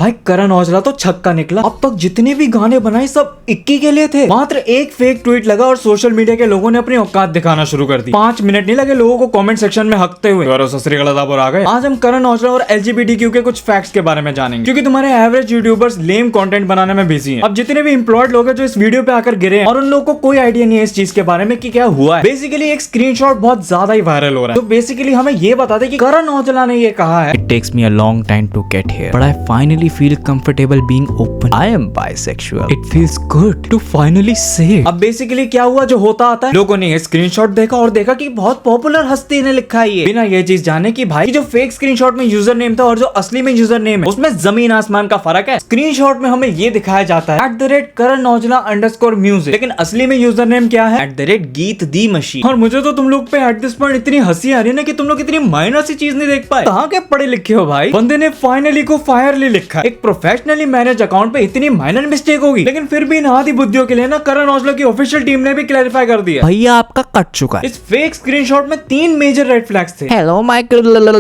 भाई करण औजला तो छक्का निकला। अब तक जितने भी गाने बनाए सब इक्की के लिए थे। मात्र एक फेक ट्वीट लगा और सोशल मीडिया के लोगों ने अपनी औकात दिखाना शुरू कर दी। 5 मिनट नहीं लगे लोगों को कमेंट सेक्शन में हकते हुए आ गए। आज हम करण औजला और LGBTQ के कुछ फैक्ट्स के बारे में जानेंगे, क्योंकि तुम्हारे एवरेज यूट्यूबर्स लेम कंटेंट बनाने में बिजी हैं। अब जितने भी एम्प्लॉयड लोग हैं जो इस वीडियो पे आकर गिरे हैं और उन लोगों को कोई आइडिया नहीं है इस चीज के बारे में कि क्या हुआ है। बेसिकली एक स्क्रीनशॉट बहुत ज्यादा ही वायरल हो रहा है, तो बेसिकली हमें ये बता दे कि करण औजला ने ये कहा है, It takes me a long time to get here, but I finally feel comfortable being open. I am bisexual. It feels good to finally say it. अब बेसिकली क्या हुआ जो होता आता है, लोगों ने ये स्क्रीनशॉट देखा और देखा कि बहुत पॉपुलर हस्ती ने लिखा है ये, बिना ये चीज जाने कि भाई जो फेक स्क्रीनशॉट में यूजर नेम था और जो असली में यूजर नेम है उसमें जमीन आसमान का फर्क है। स्क्रीनशॉट में हमें ये दिखाया जाता है @करण औजला _music, लेकिन असली में यूजर नेम क्या है @गीत दी मशीन। और मुझे तो तुम लोग पे एट दिस पॉइंट इतनी हंसी आ रही है ना कि तुम लोग इतनी माइनर सी चीज नहीं देख पाए। कहाँ के पढ़े लिखे हो भाई। बंदे ने फाइनली को फायरली लिखा है। एक प्रोफेशनली मैनेज अकाउंट पे इतनी माइनर मिस्टेक होगी, लेकिन फिर भी इन आधी बुद्धियों के लिए ना करण औजला की ऑफिशियल टीम ने भी क्लैरिफाई कर दिया भैया आपका कट चुका है। इस फेक स्क्रीनशॉट में 3 मेजर रेड फ्लैग्स थे। Hello my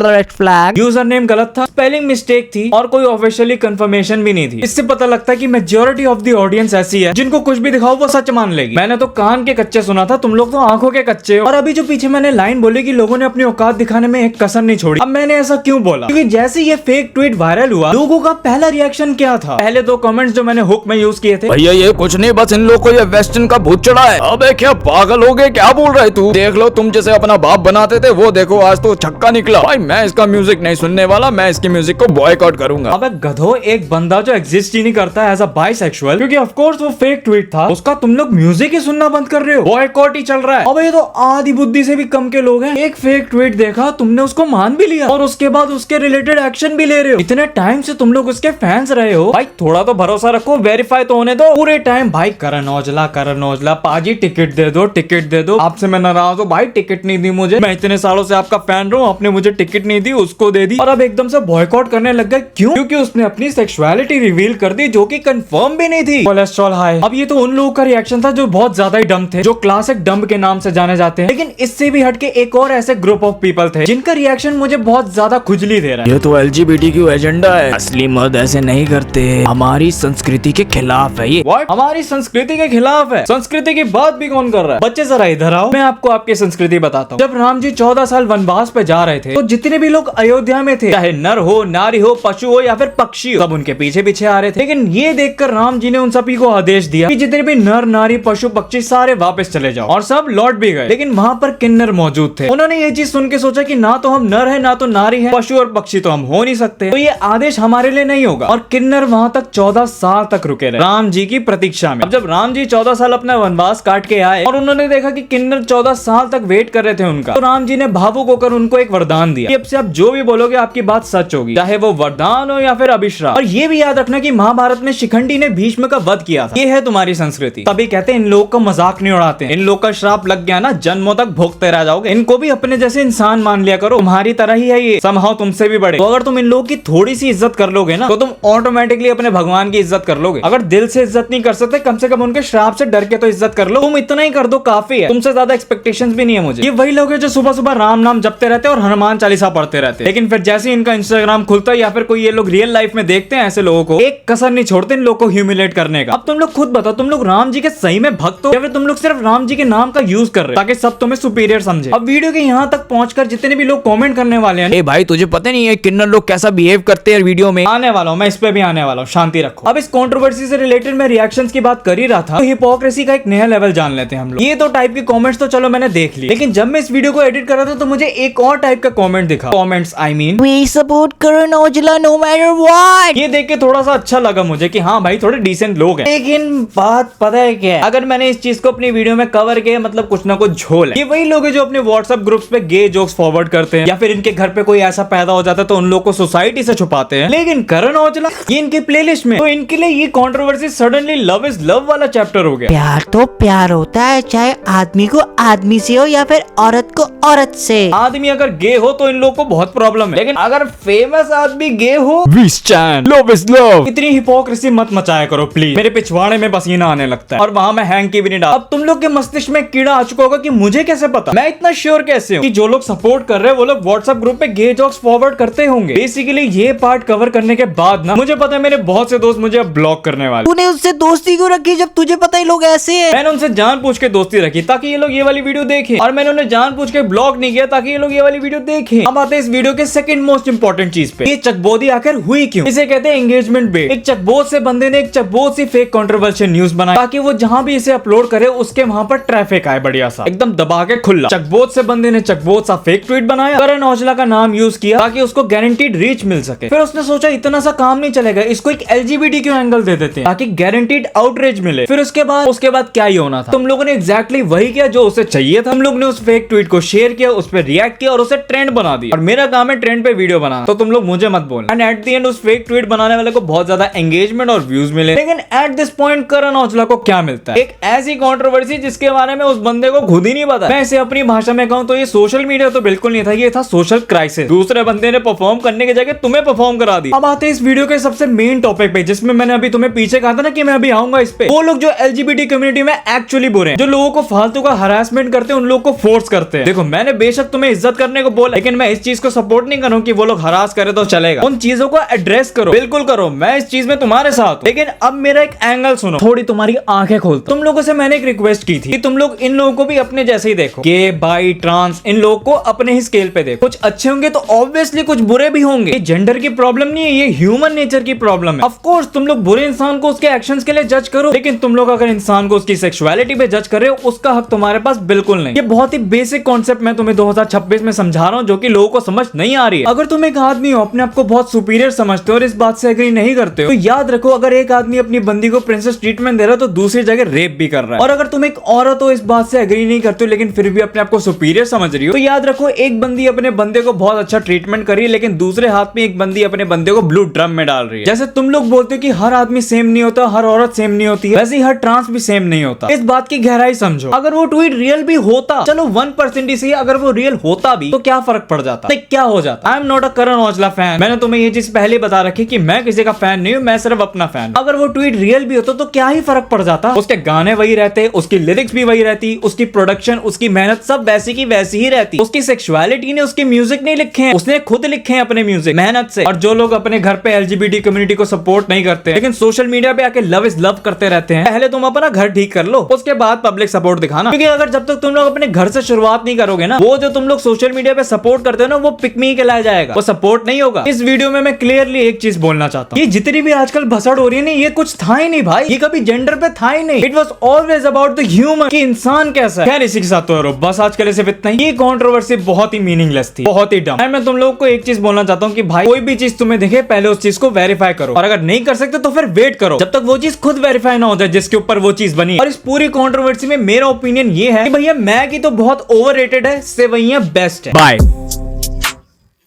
red flag. User name गलत था, स्पेलिंग मिस्टेक थी और कोई ऑफिशियली कंफर्मेशन भी नहीं थी। इससे पता लगता है कि मेजॉरिटी ऑफ द ऑडियंस ऐसी है जिनको कुछ भी दिखाओ वो सच मान लेगी। मैंने तो कान के कच्चे सुना था, तुम लोग तो आंखों के कच्चे हो। और अभी जो पीछे मैंने लाइन बोली कि लोगों ने अपनी औकात दिखाने में एक कसर नहीं छोड़ी, अब मैंने ऐसा क्यों बोला, क्योंकि जैसे ये फेक ट्वीट वायरल हुआ लोगों का पहला रिएक्शन क्या था। पहले 2 कमेंट्स जो मैंने हुक में यूज किए थे, भैया ये कुछ नहीं, बस इन लोग को ये वेस्टर्न का भूत चढ़ा है। अबे क्या पागल हो गए, क्या बोल रहे तू। देख लो तुम जैसे अपना बाप बनाते थे, वो देखो आज तो छक्का निकला। भाई मैं इसका म्यूजिक नहीं सुनने वाला, मैं इसकी म्यूजिक को बॉयकॉट करूंगा। अबे गधो, एक बंदा जो एग्जिस्ट ही नहीं करता है एज अ बाइसेक्सुअल, क्योंकि ऑफ कोर्स वो फेक ट्वीट था, उसका तुम लोग म्यूजिक ही सुनना बंद कर रहे हो, बॉयकॉट ही चल रहा है। अबे ये तो आधी बुद्धि से भी कम के लोग हैं। एक फेक ट्वीट देखा, तुमने उसको मान भी लिया और उसके बाद उसके रिलेटेड एक्शन भी ले रहे हो। इतने टाइम से तुम लोग उसके फैंस रहे हो, भाई थोड़ा तो भरोसा रखो, वेरीफाई तो होने दो। पूरे टाइम भाई करण औजला पाजी टिकट दे दो, आपसे मैं नाराज हूँ भाई, टिकट नहीं दी मुझे, मैं इतने सालों से आपका फैन रहा हूँ, आपने मुझे टिकट नहीं दी, उसको दे दी। और अब एकदम से बॉयकॉट करने लग गए। क्यों? क्योंकि उसने अपनी सेक्सुअलिटी रिवील कर दी जो कि कंफर्म भी नहीं थी। Cholesterol high. अब ये तो उन लोगों का रिएक्शन था जो बहुत ज्यादा ही डम थे, जो क्लासिक डम के नाम से जाने जाते हैं। लेकिन इससे भी हटके एक और ऐसे ग्रुप ऑफ पीपल थे जिनका रिएक्शन मुझे बहुत ज्यादा खुजली दे रहा है। ये तो LGBTQ एजेंडा है। असली मर्द ऐसे नहीं करते, हमारी संस्कृति के खिलाफ है ये। What? हमारी संस्कृति के खिलाफ है। संस्कृति की बात भी कौन कर रहा है? बच्चे जरा इधर आओ, मैं आपको आपकी संस्कृति बताता हूँ। जब राम जी 14 साल वनवास पे जा रहे थे तो जितने भी लोग अयोध्या में थे, चाहे नर हो, नारी हो, पशु हो या फिर पक्षी हो, सब उनके पीछे पीछे आ रहे थे। लेकिन ये देखकर राम जी ने उन सभी को आदेश दिया कि जितने भी नर नारी पशु पक्षी सारे वापस चले जाओ, और सब लौट भी गए। लेकिन वहाँ पर किन्नर मौजूद थे। उन्होंने ये चीज सुन के सोचा कि ना तो हम नर है ना तो नारी है, पशु और पक्षी तो हम हो नहीं सकते, तो ये आदेश हमारे लिए नहीं होगा। और किन्नर वहां तक 14 साल तक रुके रहे राम जी की प्रतीक्षा में। अब जब राम जी 14 साल अपना वनवास काट के आए और उन्होंने देखा कि किन्नर 14 साल तक वेट कर रहे थे उनका, तो राम जी ने भावुक होकर उनको एक वरदान दिया कि अब से आप जो भी बोलोगे आपकी बात सच होगी, चाहे वो वरदान हो या फिर अभिश्राप। और ये भी याद रखना कि महाभारत में शिखंडी ने भीष्म का वध किया था। ये है तुम्हारी संस्कृति। तभी कहते हैं इन लोग का मजाक नहीं उड़ाते, इन लोग का श्राप लग गया ना, जन्मों तक भोगते रह जाओगे। इनको भी अपने जैसे इंसान मान लिया करो, तुम्हारी तरह ही है ये, समहाउ तुमसे भी बड़े। तो अगर तुम इन लोग की थोड़ी सी इज्जत कर लोगे ना, तो तुम ऑटोमेटिकली अपने भगवान की इज्जत कर लोगे। अगर दिल से इज्जत नहीं कर सकते, कम से कम उनके श्राप से डर के तो इज्जत कर लो। तुम इतना ही कर दो, काफी है। तुमसे ज्यादा एक्सपेक्टेशंस भी नहीं है मुझे। ये वही लोग हैं जो सुबह सुबह राम नाम जपते रहते और हनुमान चालीसा पढ़ते रहते, लेकिन फिर जैसे इनका इंस्टाग्राम खुलता है या फिर कोई ये लोग रियल लाइफ में देखते हैं ऐसे लोगों को, एक कसर नहीं छोड़ते इन लोग को ह्यूमिलेट करने का। अब तुम लोग खुद बताओ, तुम लोग राम जी के सही में भक्त हो या फिर तुम लोग सिर्फ राम जी के नाम का यूज कर रहे हो ताकि सब तुम्हें सुपीरियर समझे। अब वीडियो के यहाँ तक पहुंचकर जितने भी लोग कमेंट करने वाले हैं, ए भाई तुझे पता नहीं है किन्नर लोग कैसा बिहेव करते हैं वीडियो में। आने वाला हूं मैं, इस पे भी आने वाला हूं, शांति रखो। अब इस कंट्रोवर्सी से रिलेटेड मैं रिएक्शंस की बात कर ही रहा था, तो हिपोक्रेसी का एक नया लेवल जान लेते हैं हम लोग। ये तो टाइप की कमेंट्स तो चलो मैंने देख ली, लेकिन जब मैं इस वीडियो को एडिट कर रहा था तो मुझे एक और टाइप का कमेंट दिखा। Comments I mean We support Karan Aujla no matter what. ये देख के थोड़ा सा अच्छा लगा मुझे कि हाँ भाई थोड़े डिसेंट लोग हैं। लेकिन बात पता है क्या है, अगर मैंने इस चीज को अपनी वीडियो में कवर किया मतलब कुछ ना कुछ झोल है। ये वही लोग हैं जो अपने व्हाट्सएप ग्रुप्स पे गे जोक्स फॉरवर्ड करते हैं, या फिर इनके घर पे कोई ऐसा पैदा हो जाता है तो उन लोग को सोसाइटी से छुपाते हैं। लेकिन करण औजला ये इनके प्लेलिस्ट में, तो इनके लिए ये controversy suddenly love is love वाला चैप्टर हो गया। प्यार तो प्यार होता है, चाहे आदमी को आदमी से हो या फिर औरत को औरत से। आदमी अगर गे हो तो इन लोग को बहुत प्रॉब्लम है, लेकिन अगर फेमस आदमी गे हो, लव इज लव। इतनी हिपोक्रेसी मत मचाया करो प्लीज, मेरे पिछवाड़े में पसीना आने लगता है और वहां मैं हैंग की भी नहीं डाल। अब तुम लोग के मस्तिष्क में कीड़ा आ चुका होगा कि मुझे कैसे पता, मैं इतना श्योर कैसे हूँ कि जो लोग सपोर्ट कर रहे हैं वो लोग व्हाट्सएप ग्रुप पे गे जोक्स फॉरवर्ड करते होंगे। बेसिकली ये पार्ट कवर करने के बाद ना मुझे पता है मेरे बहुत से दोस्त मुझे अब ब्लॉक करने वाले। तूने उससे दोस्ती क्यों रखी जब तुझे पता ही लोग ऐसे हैं? मैंने उनसे जानबूझ के दोस्ती रखी ताकि ये लोग ये वाली वीडियो देखें, और मैंने उन्हें जानबूझ के ब्लॉक नहीं किया ताकि ये लोग ये वाली वीडियो देखें। अब आते हैं इस वीडियो के सेकंड मोस्ट इंपॉर्टेंट चीज पे, ये चकबोदी आखिर हुई क्यों? इसे कहते हैं एंगेजमेंट बेट। एक चकबोद से बंदे ने एक चकबोद सी फेक कंट्रोवर्शियल न्यूज बनाई ताकि वो जहां भी इसे अपलोड करे उसके वहां पर ट्रैफिक आए बढ़िया सा, एकदम दबा के खुला। चकबोद से बंदे ने चकबोद सा फेक ट्वीट बनाया, करण औजला का नाम यूज किया ताकि उसको गारंटीड रीच मिल सके। फिर उसने सोचा इतना सा काम नहीं चलेगा, इसको एक LGBT क्यों एंगल दे देते हैं ताकि गारंटीड आउटरीच मिले। फिर उसके बाद क्या ही होना था, तुम लोगों ने एग्जैक्टली वही किया जो उसे चाहिए था। हम लोग ने उस फेक ट्वीट को शेयर किया, उस पर रिएक्ट किया और उसे ट्रेंड बना दिया, और मेरा काम है ट्रेंड पे वीडियो बनाना, तो तुम लोग मुझे मत बोलना। एंड एट द एंड उस फेक ट्वीट बनाने वाले को बहुत ज्यादा एंगेजमेंट और व्यूज मिले, लेकिन at this point Karan Aujla को क्या मिलता है? एक ऐसी कंट्रोवर्सी जिसके बारे में उस बंदे को खुद ही नहीं पता। मैं इसे अपनी भाषा में कहूं तो ये सोशल मीडिया तो बिल्कुल नहीं था, ये था सोशल क्राइसिस। दूसरे बंदे ने परफॉर्म करने की जगह तुम्हें परफॉर्म करा दी। अब आते हैं इस वीडियो के सबसे मेन टॉपिक पे, जिसमें मैंने अभी तुम्हें पीछे कहा था ना कि मैं अभी आऊंगा इस पे। वो लोग जो LGBT कम्युनिटी में एक्चुअली बुरे हैं, जो लोगों को फालतू का हरासमेंट करते हैं, उन लोगों को फोर्स करते हैं। देखो मैंने बेशक तुम्हें इज्जत करने को बोला, लेकिन मैं इस चीज को सपोर्ट नहीं करूँ कि वो लोग हरास करे तो चलेगा। उन चीजों को एड्रेस करो, बिल्कुल करो, मैं इस चीज में तुम्हारे साथ हूं। लेकिन अब मेरा एक एंगल सुनो, थोड़ी तुम्हारी आंखें खोलता। तुम लोगों से मैंने एक रिक्वेस्ट की थी कि तुम लोग इन लोगों को भी अपने जैसे ही देखो, गे बाई ट्रांस इन लोगों को अपने ही स्केल पे देखो। कुछ अच्छे होंगे तो ऑब्वियसली कुछ बुरे भी होंगे। ये जेंडर की प्रॉब्लम नहीं है, ये ह्यूमन नेचर की प्रॉब्लम है। ऑफ कोर्स तुम लोग बुरे इंसान को उसके एक्शंस के लिए जज करो, लेकिन तुम लोग अगर इंसान को उसकी सेक्सुअलिटी पे जज कर रहे हो, उसका हक तुम्हारे पास बिल्कुल नहीं। ये बहुत ही बेसिक कॉन्सेप्ट मैं तुम्हें 2026 में समझा रहा हूँ, जो कि लोगों को समझ नहीं आ रही है। अगर तुम एक आदमी हो, अपने आप को बहुत सुपीरियर समझते हो और इस बात से एग्री नहीं करते हो, तो याद रखो अगर एक आदमी अपनी बंदी को प्रिंसेस ट्रीटमेंट दे रहा है तो दूसरी जगह रेप भी कर रहा है। और अगर तुम एक औरत हो, इस बात से एग्री नहीं करते हो, लेकिन फिर भी अपने आप को सुपीरियर समझ रही हो, तो याद रखो एक बंदी अपने बंदे को बहुत अच्छा ट्रीटमेंट कर रही है, लेकिन दूसरे हाथ में एक बंदी अपने बंदे को ब्लू ड्रम में डाल रही है। जैसे तुम लोग बोलते हो कि हर आदमी सेम नहीं होता, हर औरत सेम नहीं होती है, वैसे ही हर ट्रांस भी सेम नहीं होता। इस बात की गहराई समझो। अगर वो ट्वीट रियल भी होता, चलो 1% ही सही, अगर वो रियल होता भी तो क्या फर्क पड़ जाता? क्या हो जाता? I am not a Karan Aujla fan. मैंने तुम्हें ये चीज पहले बता रखी कि मैं किसी का फैन नहीं हूँ, मैं सिर्फ अपना फैन। अगर वो ट्वीट रियल भी होता तो क्या ही फर्क पड़ जाता? उसके गाने वही रहते, उसकी लिरिक्स भी वही रहती, उसकी प्रोडक्शन, उसकी मेहनत सब वैसी की वैसी ही रहती। उसकी सेक्सुअलिटी ने उसके म्यूजिक नहीं लिखे हैं, उसने खुद लिखे हैं अपने म्यूजिक मेहनत से। और जो लोग अपने घर पे LGBT कम्युनिटी को सपोर्ट नहीं करते, लेकिन सोशल मीडिया पे आके लव इज लव करते रहते हैं, पहले तुम अपना घर ठीक कर लो, उसके बाद पब्लिक सपोर्ट दिखाना। क्योंकि अगर जब तक तुम लोग अपने घर से शुरुआत नहीं करोगे ना, वो जो तुम लोग सोशल मीडिया पे सपोर्ट करते हो ना, वो पिकमी कहलाया जाएगा, वो सपोर्ट नहीं होगा। इस वीडियो में मैं क्लियरली एक चीज बोलना चाहता हूँ, ये जितनी भी आजकल भसड़ हो रही है ना, ये कुछ था ही नहीं भाई, ये कभी जेंडर पे था ही नहीं। It was always about the human, कि इंसान कैसा है। खैर इसी के साथ तो यारो बस आज के लिए सिर्फ इतना ही। ये कंट्रोवर्सी बहुत ही मीनिंगलेस थी, बहुत ही डम। मैं तुम लोगों को एक चीज बोलना चाहता हूँ कि भाई कोई भी चीज तुम्हें दिखे, पहले उस चीज को वेरीफाई करो, और अगर नहीं कर सकते तो फिर वेट करो जब तक वो चीज खुद वेरीफाई ना हो जाए जिसके ऊपर वो चीज बनी। और इस पूरी कंट्रोवर्सी में मेरा ओपिनियन ये है कि भैया मैगी तो बहुत ओवररेटेड है, सेवइयां बेस्ट है। बाय।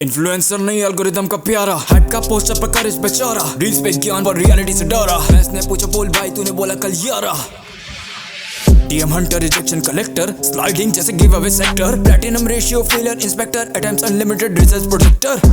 इन्फ्लुएंसर नहीं एल्गोरिदम का प्यारा, हाइप का पोस्टर पर कर इस बेचारा, रील्स पे ज्ञान पर रियलिटी से डरा। मैंस ने पूछा बोल भाई तूने बोला कल यारा। DM hunter rejection collector, sliding जैसे give away sector, platinum ratio failure inspector, attempts unlimited research protector.